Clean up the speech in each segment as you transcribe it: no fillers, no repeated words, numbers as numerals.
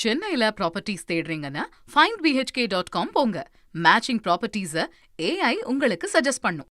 சென்னையில properties தேடுறீங்கன்னா findbhk.com போங்க. Matching ப்ராப்பர்ட்டிஸ AI உங்களுக்கு சஜஸ்ட் பண்ணும்.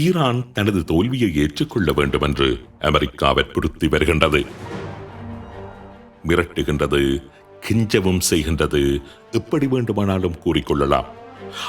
ஈரான் தனது தோல்வியை ஏற்றுக்கொள்ள வேண்டும் என்று அமெரிக்கா வற்புறுத்தி வருகின்றது. மிரட்டுகின்றது, கிஞ்சவும் செய்கின்றது, எப்படி வேண்டுமானாலும் கூறிக்கொள்ளலாம்.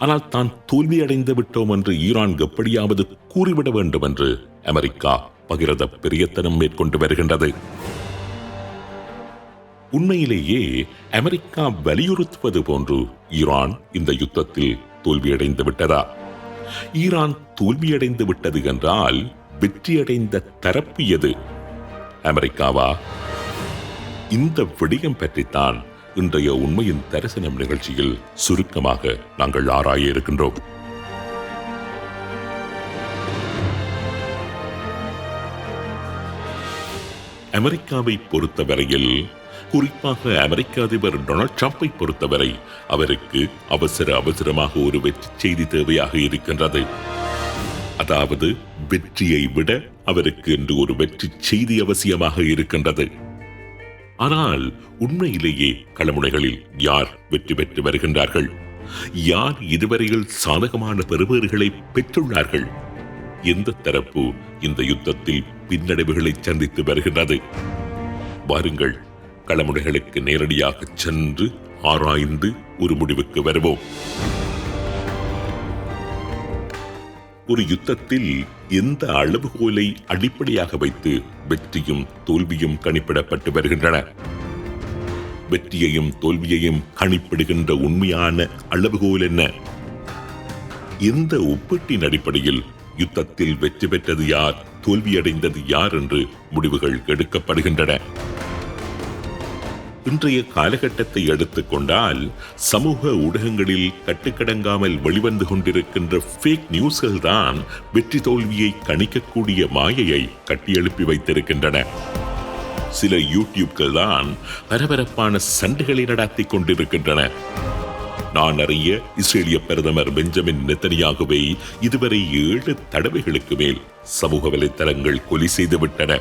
ஆனால் தான் தோல்வியடைந்து விட்டோம் என்று ஈரான் எப்படியாவது கூறிவிட வேண்டும் என்று அமெரிக்கா பகிரத பிரயத்தனம் மேற்கொண்டு வருகின்றது. உண்மையிலேயே அமெரிக்கா வலியுறுத்துவது போன்று ஈரான் இந்த யுத்தத்தில் தோல்வியடைந்து விட்டதா? ஈரான் தோல்வியடைந்து விட்டது என்றால் வெற்றியடைந்த தரப்பு எது? அமெரிக்காவா? இந்த விடயம் பற்றித்தான் இன்றைய உண்மையின் தரிசனம் நிகழ்ச்சியில் சுருக்கமாக நாங்கள் ஆராய இருக்கின்றோம். அமெரிக்காவை பொறுத்தவரையில், குறிப்பாக அமெரிக்க அதிபர் டொனால்ட் ட்ரம்பை பொறுத்தவரை, அவருக்கு அவசரமாக ஒரு வெற்றி செய்தி தேவையாக இருக்கின்றது. அதாவது வெற்றியை விட அவருக்கு என்று ஒரு வெற்றி செய்தி அவசியமாக இருக்கின்றது. ஆனால் உண்மையிலேயே களமுனைகளில் யார் வெற்றி பெற்று வருகின்றார்கள்? யார் இதுவரையில் சாதகமான பெறுபேறுகளை பெற்றுள்ளார்கள்? எந்த தரப்பு இந்த யுத்தத்தில் பின்னடைவுகளை சந்தித்து வருகின்றது? வாருங்கள், களமுனைகளுக்கு நேரடியாக சென்று ஆராய்ந்து ஒரு முடிவுக்கு வருவோம். ஒரு யுத்தத்தில் எந்த அளவுகோலை அடிப்படையாக வைத்து வெற்றியும் தோல்வியும் கணிப்பிடப்பட்டு வருகின்றன? வெற்றியையும் தோல்வியையும் கணிப்பிடுகின்ற உண்மையான அளவுகோல் என்ன? எந்த ஒப்பீட்டின் அடிப்படையில் யுத்தத்தில் வெற்றி பெற்றது யார், தோல்வியடைந்தது யார் என்று முடிவுகள் எடுக்கப்படுகின்றன? இன்றைய காலகட்டத்தை எடுத்துக்கொண்டால் சமூக ஊடகங்களில் கட்டுக்கடங்காமல் வெளிவந்து கொண்டிருக்கின்ற ஃபேக் நியூஸ்கள் தான் வெற்றி தோல்வியை கணிக்கக்கூடிய மாயையை கட்டியெழுப்பி வைத்திருக்கின்றன. சில யூடியூப்கள் தான் பரபரப்பான சண்டைகளை நடத்தி கொண்டிருக்கின்றன. நான் அறிய இஸ்ரேலிய பிரதமர் பெஞ்சமின் நெத்தனியாகுவை இதுவரை 7 தடவைகளுக்கு மேல் சமூக வலைத்தளங்கள் கொலை செய்துவிட்டன.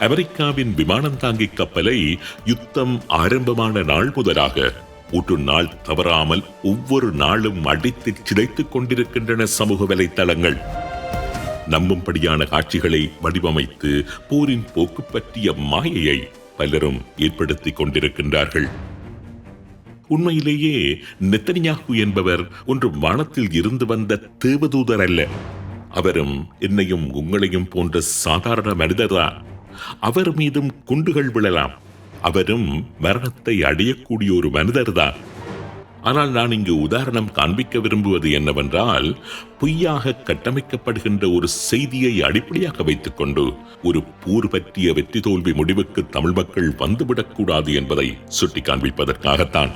அமெரிக்காவின் விமானம் தாங்கி கப்பலை யுத்தம் ஆரம்பமான நாள் முதலாக ஒரு நாள் தவறாமல் ஒவ்வொரு நாளும் அடித்து சிதைத்துக் கொண்டிருக்கின்றன சமூக வலைத்தளங்கள். நம்பும்படியான காட்சிகளை வடிவமைத்து போரின் போக்கு பற்றிய மாயையை பலரும் ஏற்படுத்திக் கொண்டிருக்கின்றார்கள். உண்மையிலேயே நெத்தனியாகு என்பவர் ஒன்று வானத்தில் இருந்து வந்த தேவதூதர் அல்ல. அவரும் என்னையும் உங்களையும் போன்ற சாதாரண மனிதர்தான். அவர் மீதும் குண்டுகள் விழலாம். அவரும் மரணத்தை அடையக்கூடிய ஒரு மனிதர்தான். ஆனால் நான் இங்கு உதாரணம் காண்பிக்க விரும்புவது என்னவென்றால், பொய்யாக கட்டமைக்கப்படுகின்ற ஒரு செய்தியை அடிப்படையாக வைத்துக் கொண்டு ஒரு போர் பற்றிய வெற்றி தோல்வி முடிவுக்கு தமிழ் மக்கள் வந்துவிடக்கூடாது என்பதை சுட்டி காண்பிப்பதற்காகத்தான்.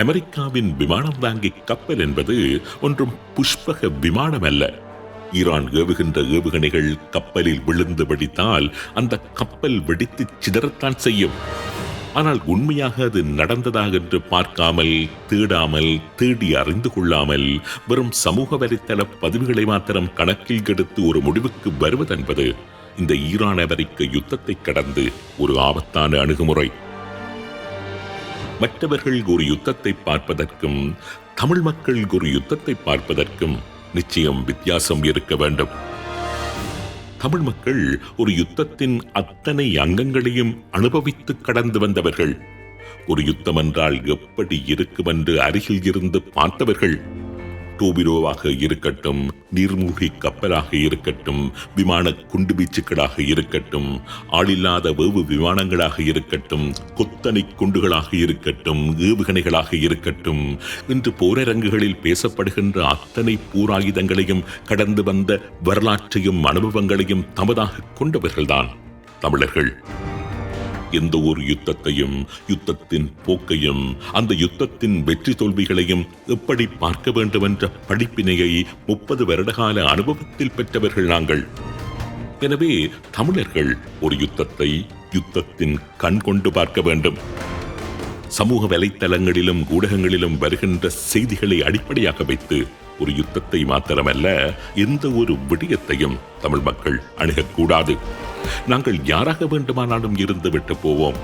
அமெரிக்காவின் விமானம் தாங்கி கப்பல் என்பது ஒன்றும் புஷ்பக விமானம் அல்ல. ஈரான் ஏவுகின்ற ஏவுகணைகள் கப்பலில் விழுந்து வெடித்தால் அந்த கப்பல் வெடித்து சிதறத்தான் செய்யும். ஆனால் உண்மையாக அது நடந்ததா என்று பார்க்காமல், தேடாமல், தேடி அறிந்து கொள்ளாமல் வெறும் சமூக வலைத்தள பதிவுகளை மாத்திரம் கணக்கில் எடுத்து ஒரு முடிவுக்கு வருவதென்பது இந்த ஈரான் அமெரிக்க யுத்தத்தை கடந்து ஒரு ஆபத்தான அணுகுமுறை. மற்றவர்கள் ஒரு யுத்தத்தை பார்ப்பதற்கும் தமிழ் மக்கள் ஒரு யுத்தத்தை பார்ப்பதற்கும் நிச்சயம் வித்தியாசம் இருக்க வேண்டும். தமிழ் மக்கள் ஒரு யுத்தத்தின் அத்தனை அங்கங்களையும் அனுபவித்து கடந்து வந்தவர்கள். ஒரு யுத்தம் என்றால் எப்படி இருக்கும் என்று அருகில் இருந்து பார்த்தவர்கள். டோபிரோவாக இருக்கட்டும், நீர்மூழ்கி கப்பலாக இருக்கட்டும், விமான குண்டுவீச்சுக்களாக இருக்கட்டும், ஆளில்லாத வேவு விமானங்களாக இருக்கட்டும், கொத்தனை குண்டுகளாக இருக்கட்டும், ஏவுகணைகளாக இருக்கட்டும், இன்று போரரங்குகளில் பேசப்படுகின்ற அத்தனை போராயுதங்களையும் கடந்து வந்த வரலாற்றையும் அனுபவங்களையும் தமதாக கொண்டவர்கள்தான் தமிழர்கள். எந்த ஒரு யுத்தத்தையும், யுத்தத்தின் போக்கையும், அந்த யுத்தத்தின் வெற்றி தோல்விகளையும் எப்படி பார்க்க வேண்டும் என்ற படிப்பினையை 30 வருடகால அனுபவத்தில் பெற்றவர்கள் நாங்கள். எனவே தமிழர்கள் ஒரு யுத்தத்தை யுத்தத்தின் கண் கொண்டு பார்க்க வேண்டும். சமூக வலைத்தளங்களிலும் ஊடகங்களிலும் வருகின்ற செய்திகளை அடிப்படையாக வைத்து ஒரு யுத்தத்தை மாத்திரமல்ல, எந்த ஒரு விடயத்தையும் தமிழ் மக்கள் அணுகக்கூடாது. நாங்கள் யாராக வேண்டுமானாலும் இருந்துவிட்டு போவோம்.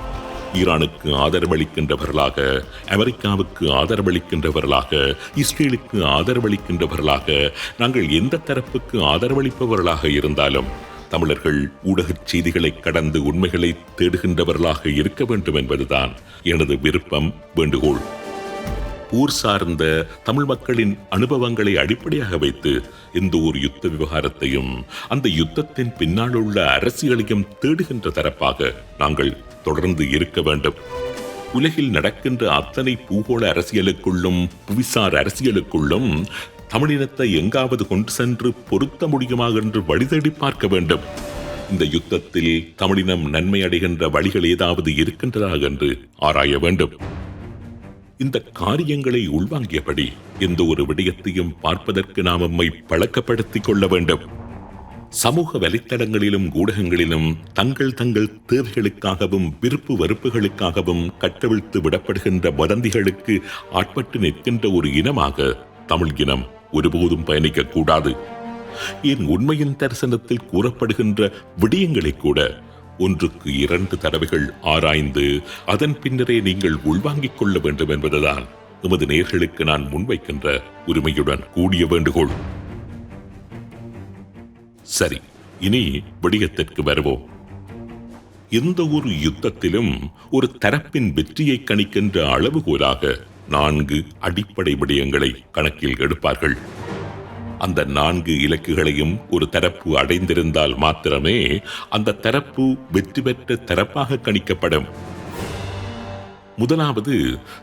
ஈரானுக்கு ஆதரவளிக்கின்றவர்களாக, அமெரிக்காவுக்கு ஆதரவளிக்கின்றவர்களாக, இஸ்ரேலுக்கு ஆதரவளிக்கின்றவர்களாக, நாங்கள் எந்த தரப்புக்கு ஆதரவளிப்பவர்களாக இருந்தாலும் தமிழர்கள் ஊடகச் செய்திகளை கடந்து உண்மைகளை தேடுகின்றவர்களாக இருக்க வேண்டும் என்பதுதான் எனது விருப்பம், வேண்டுகோள். ஊர் சார்ந்த தமிழ் மக்களின் அனுபவங்களை அடிப்படையாக வைத்து எந்த ஒரு யுத்த விவகாரத்தையும் அந்த யுத்தத்தின் பின்னால் உள்ள அரசியலையும் தேடுகின்ற தரப்பாக நாங்கள் தொடர்ந்து இருக்க வேண்டும். உலகில் நடக்கின்ற அத்தனை பூகோள அரசியலுக்குள்ளும் புவிசார் அரசியலுக்குள்ளும் தமிழினத்தை எங்காவது கொண்டு சென்று பொருத்த முடியுமா என்று வழிதேடி பார்க்க வேண்டும். இந்த யுத்தத்தில் தமிழினம் நன்மை அடைகின்ற வழிகள் ஏதாவது இருக்கின்றதா என்று ஆராய வேண்டும். இந்த காரியங்களை உள்வாங்கியபடி எந்த ஒரு விடயத்தையும் பார்ப்பதற்கு நாம் நம்மை பழக்கப்படுத்திக் கொள்ள வேண்டும். சமூக வலைத்தளங்களிலும் ஊடகங்களிலும் தங்கள் தேவைகளுக்காகவும் விருப்பு வெறுப்புகளுக்காகவும் கட்டவிழ்த்து விடப்படுகின்ற வதந்திகளுக்கு ஆட்பட்டு நிற்கின்ற ஒரு இனமாக தமிழ் இனம் ஒருபோதும் பயணிக்கக்கூடாது. என் உண்மையின் தரிசனத்தில் கூறப்படுகின்ற விடயங்களை கூட 1க்கு 2 தடவைகள் ஆராய்ந்து அதன் பின்னரே நீங்கள் உள்வாங்கிக் கொள்ள வேண்டும் என்பதுதான் எமது நேயர்களுக்கு நான் முன்வைக்கின்ற உரிமையுடன் கூடிய வேண்டுகோள். சரி, இனி விடயத்திற்கு வருவோம். எந்த ஒரு யுத்தத்திலும் ஒரு தரப்பின் வெற்றியை கணிக்கின்ற அளவுகோலாக 4 அடிப்படை விடயங்களை கணக்கில் எடுப்பார்கள். அந்த 4 இலக்குகளையும் ஒரு தரப்பு அடைந்திருந்தால் மாத்திரமே அந்த தரப்பு வெற்றி பெற்ற தரப்பாக கணிக்கப்படும். முதலாவது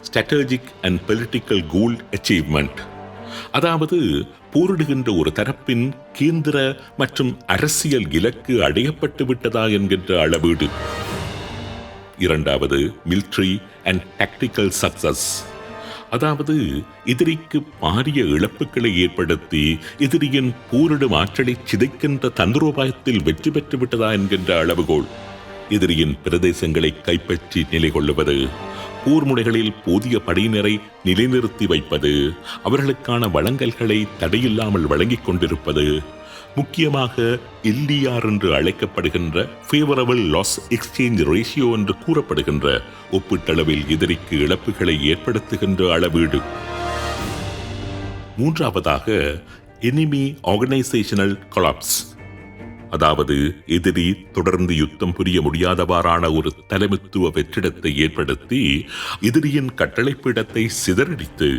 strategic and political goal achievement, அதாவது போரிடுகின்ற ஒரு தரப்பின் கேந்திர மற்றும் அரசியல் இலக்கு அடையப்பட்டு விட்டதா என்கின்ற அளவீடு. இரண்டாவது மிலிட்டரி அண்ட் டாக்டிக்கல் சக்சஸ், அதாவது எதிரிக்கு பாரிய இழப்புகளை ஏற்படுத்தி எதிரியின் போரிடும் ஆற்றலை சிதைக்கின்ற தந்திரோபாயத்தில் வெற்றி பெற்று விட்டதா என்கின்ற அளவுகோல். எதிரியின் பிரதேசங்களை கைப்பற்றி நிலை கொள்ளுவது, போர் முனைகளில் போதிய படையினரை நிலைநிறுத்தி வைப்பது, அவர்களுக்கான வழங்கல்களை தடையில்லாமல் வழங்கிக் கொண்டிருப்பது, முக்கியமாக LDR என்று அழைக்கப்படுகின்ற ஃபேவரபிள் லாஸ் எக்ஸ்சேஞ்ச் ரேஷியோ என்று கூறப்படுகின்ற ஒப்பீட்டளவில் எதிரிக்கு இழப்புகளை ஏற்படுத்துகின்ற அளவீடு. மூன்றாவதாக எனிமி ஆர்கனைசேஷனல் கொலாப்ஸ், அதாவது எதிரி தொடர்ந்து யுத்தம் புரிய முடியாதவாறான ஒரு தலைமைத்துவ வெற்றிடத்தை ஏற்படுத்தி எதிரியின் கட்டளைப்பீடத்தை சிதறடித்து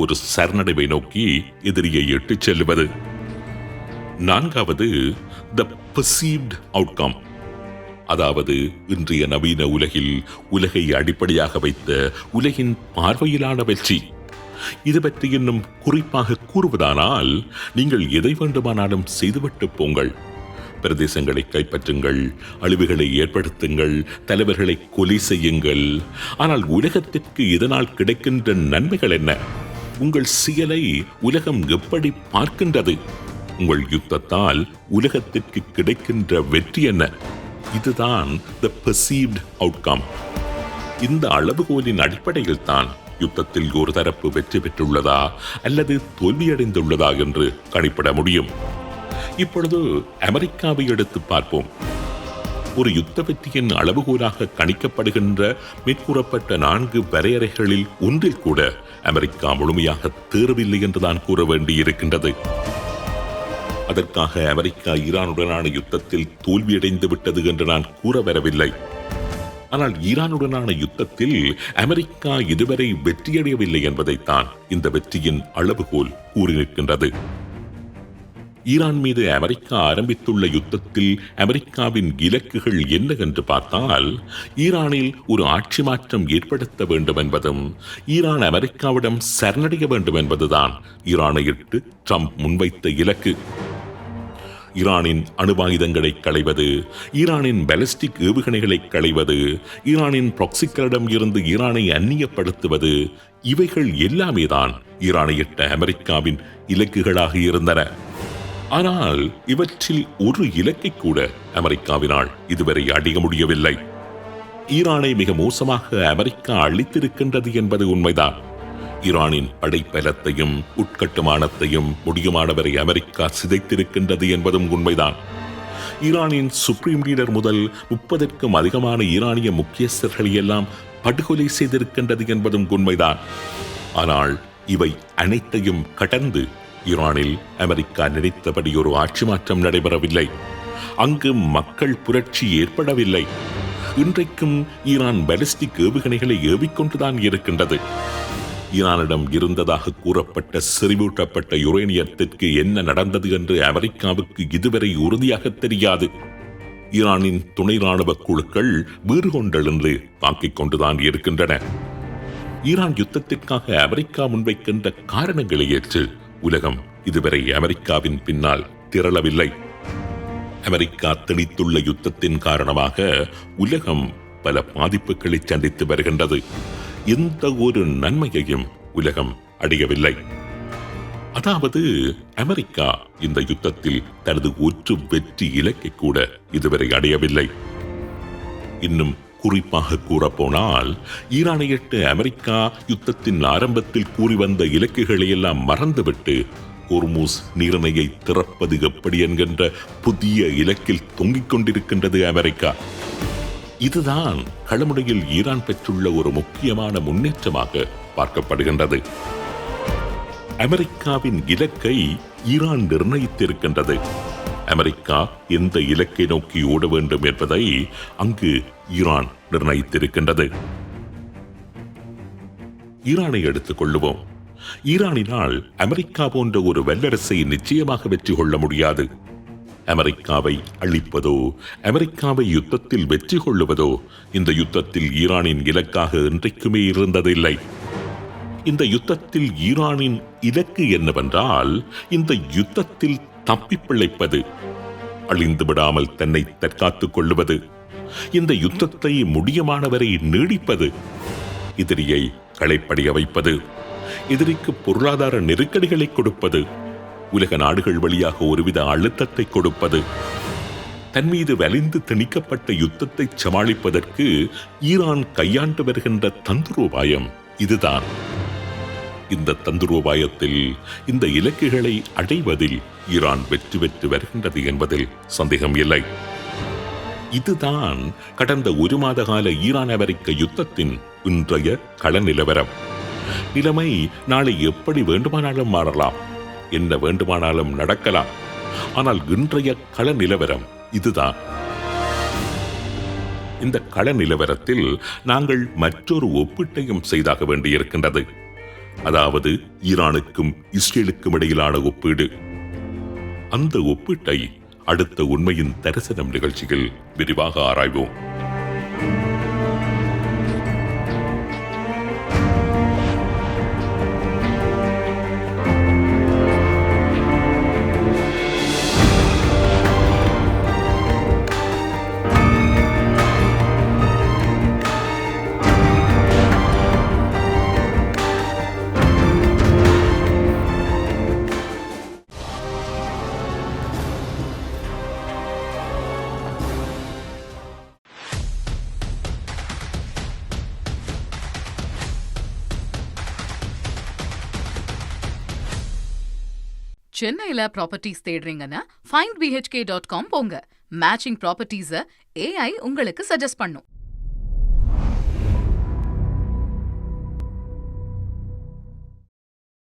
ஒரு சரணடைவை நோக்கி எதிரியை இட்டுச் செல்லுவது. நான்காவது த பெர்சீவ்ட் அவுட்கம், அதாவது இன்றைய நவீன உலகில் உலகை அடிப்படையாக வைத்த உலகின் பார்வையிலான வெற்றி. இது பற்றி இன்னும் குறிப்பாக கூறுவதானால், நீங்கள் எதை வேண்டுமானாலும் செய்துவிட்டு போங்கள், பிரதேசங்களை கைப்பற்றுங்கள், அழிவுகளை ஏற்படுத்துங்கள், தலைவர்களை கொலை செய்யுங்கள், ஆனால் உலகத்திற்கு இதனால் கிடைக்கின்ற நன்மைகள் என்ன? உங்கள் செயலை உலகம் எப்படி பார்க்கின்றது? உங்கள் யுத்தத்தால் உலகத்திற்கு கிடைக்கின்ற வெற்றி என்ன? இதுதான் த பெர்சீவ்ட் அவுட்கம். இந்த அளவுகோலின் அடிப்படையில் தான் யுத்தத்தில் ஒரு தரப்பு வெற்றி பெற்றுள்ளதா அல்லது தோல்வியடைந்துள்ளதா என்று கணிப்பிட முடியும். இப்பொழுது அமெரிக்காவை எடுத்து பார்ப்போம். ஒரு யுத்த வெற்றியின் அளவுகோலாக கணிக்கப்படுகின்ற மேற்கூறப்பட்ட 4 வரையறைகளில் ஒன்றில் கூட அமெரிக்கா முழுமையாக தேறவில்லை என்றுதான் கூற வேண்டியிருக்கின்றது. அதற்காக அமெரிக்கா ஈரானுடனான யுத்தத்தில் தோல்வியடைந்து விட்டது என்று நான் கூற வரவில்லை. ஆனால் ஈரானுடனான யுத்தத்தில் அமெரிக்கா இதுவரை வெற்றியடையவில்லை என்பதைத்தான் இந்த வெற்றியின் அளவுகோல் கூறி நிற்கின்றது. ஈரான் மீது அமெரிக்கா ஆரம்பித்துள்ள யுத்தத்தில் அமெரிக்காவின் இலக்குகள் என்ன என்று பார்த்தால், ஈரானில் ஒரு ஆட்சி மாற்றம் ஏற்படுத்த வேண்டும் என்பதும் ஈரான் அமெரிக்காவிடம் சரணடைய வேண்டும் என்பதுதான் ஈரானையிட்டு ட்ரம்ப் முன்வைத்த இலக்கு. ஈரானின் அணுவாயுதங்களை களைவது, ஈரானின் பாலிஸ்டிக் ஏவுகணைகளை களைவது, ஈரானின் ப்ராக்சிக்களிடம் இருந்து ஈரானை அந்நியப்படுத்துவது, இவைகள் எல்லாமே தான் ஈரானையிட்ட அமெரிக்காவின் இலக்குகளாக இருந்தன. ஆனால் இவற்றில் ஒரு இலக்கை கூட அமெரிக்காவினால் இதுவரை அடைய முடியவில்லை. ஈரானை மிக மோசமாக அமெரிக்கா அழித்திருக்கின்றது என்பது உண்மைதான். ஈரானின் படைப்பலத்தையும் உட்கட்டுமானத்தையும் முடியுமானவரை அமெரிக்கா சிதைத்திருக்கின்றது என்பதும் உண்மைதான். ஈரானின் சுப்ரீம் லீடர் முதல் 30க்கும் அதிகமான ஈரானிய முக்கியஸ்தர்களை எல்லாம் படுகொலை செய்திருக்கின்றது என்பதும் உண்மைதான். ஆனால் இவை அனைத்தையும் கடந்து ஈரானில் அமெரிக்கா நினைத்தபடி ஒரு ஆட்சி மாற்றம் நடைபெறவில்லை. அங்கு மக்கள் புரட்சி ஏற்படவில்லை. இன்றைக்கும் ஈரான் பாலிஸ்டிக் ஏவுகணைகளை ஏவிக்கொண்டுதான் இருக்கின்றது. ஈரானிடம் இருந்ததாக கூறப்பட்ட செறிவூட்டப்பட்ட யுரேனியத்திற்கு என்ன நடந்தது என்று அமெரிக்காவுக்கு இதுவரை உறுதியாக தெரியாது. ஈரானின் துணை ராணுவ குழுக்கள் வீறு கொண்டெழுந்து தாக்கிக் கொண்டுதான் இருக்கின்றன. ஈரான் யுத்தத்திற்காக அமெரிக்கா முன்வைக்கின்ற காரணங்களை ஏற்று உலகம் இதுவரை அமெரிக்காவின் பின்னால் திரளவில்லை. அமெரிக்கா திணித்துள்ள யுத்தத்தின் காரணமாக உலகம் பல பாதிப்புகளை சந்தித்து வருகின்றது. எந்த ஒரு நன்மையையும் உலகம் அடையவில்லை. அதாவது அமெரிக்கா இந்த யுத்தத்தில் தனது ஒற்று வெற்றி இலக்கை கூட இதுவரை அடையவில்லை. இன்னும் குறிப்பாக கூறப்போனால் ஈரானையிட்டு அமெரிக்கா யுத்தத்தின் ஆரம்பத்தில் கூறி வந்த இலக்குகளை எல்லாம் மறந்துவிட்டு ஹோர்முஸ் நீரிணையை திறப்பது எப்படி என்கின்ற புதிய இலக்கில் தொங்கிக் கொண்டிருக்கின்றது அமெரிக்கா. இதுதான் களமுனையில் ஈரான் பெற்றுள்ள ஒரு முக்கியமான முன்னேற்றமாக பார்க்கப்படுகின்றது. அமெரிக்காவின் இலக்கை ஈரான் நிர்ணயித்திருக்கின்றது. அமெரிக்கா எந்த இலக்கை நோக்கி ஓட வேண்டும் என்பதை அங்கு ஈரான் நிர்ணயித்திருக்கின்றது. ஈரானை எடுத்துக் கொள்ளுவோம். ஈரானினால் அமெரிக்கா போன்ற ஒரு வல்லரசை நிச்சயமாக வெற்றி கொள்ள முடியாது. அமெரிக்காவை அழிப்பதோ அமெரிக்காவை யுத்தத்தில் வெற்றி கொள்ளுவதோ இந்த யுத்தத்தில் ஈரானின் இலக்காக என்றைக்குமே இருந்ததில்லை. இந்த யுத்தத்தில் ஈரானின் இலக்கு என்னவென்றால் இந்த யுத்தத்தில் தப்பி பிழைப்பது, அழிந்து விடாமல் தன்னை தற்காத்துக் கொள்ளுவது, இந்த யுத்தத்தை முடியமானவரை நீடிப்பது, எதிரியை களைப்படைய வைப்பது, எதிரிக்கு பொருளாதார நெருக்கடிகளை கொடுப்பது, உலக நாடுகள் வழியாக ஒருவித அழுத்தத்தை கொடுப்பது, தன் மீது வலிந்து திணிக்கப்பட்ட யுத்தத்தை சமாளிப்பதற்கு ஈரான் கையாண்டு வருகின்ற தந்திரோபாயம் இதுதான். இந்த தந்திரோபாயத்தில் இந்த இலக்குகளை அடைவதில் ஈரான் வெற்றி பெற்று வருகின்றது என்பதில் சந்தேகம் இல்லை. இதுதான் கடந்த ஒரு மாத கால ஈரான் அமெரிக்க யுத்தத்தின் இன்றைய கள நிலவரம். நிலைமை நாளை எப்படி வேண்டுமானாலும் மாறலாம், என்ன வேண்டுமானாலும் நடக்கலாம். ஆனால் இன்றைய கள நிலவரம் இதுதான். இந்த கள நிலவரத்தில் நாங்கள் மற்றொரு ஒப்பீட்டையும் செய்தாக வேண்டியிருக்கின்றது. அதாவது ஈரானுக்கும் இஸ்ரேலுக்கும் இடையிலான ஒப்பீடு. அந்த ஒப்பீட்டை அடுத்த உண்மையின் தரிசனம் நிகழ்ச்சியில் விரிவாக ஆராய்வோம். சென்னையில ப்ராப்பர்ட்டிஸ் தேடுறீங்கன்னா findbhk.com போங்க. மேட்சிங் ப்ராப்பர்ட்டிஸ AI உங்களுக்கு சஜஸ்ட் பண்ணும்.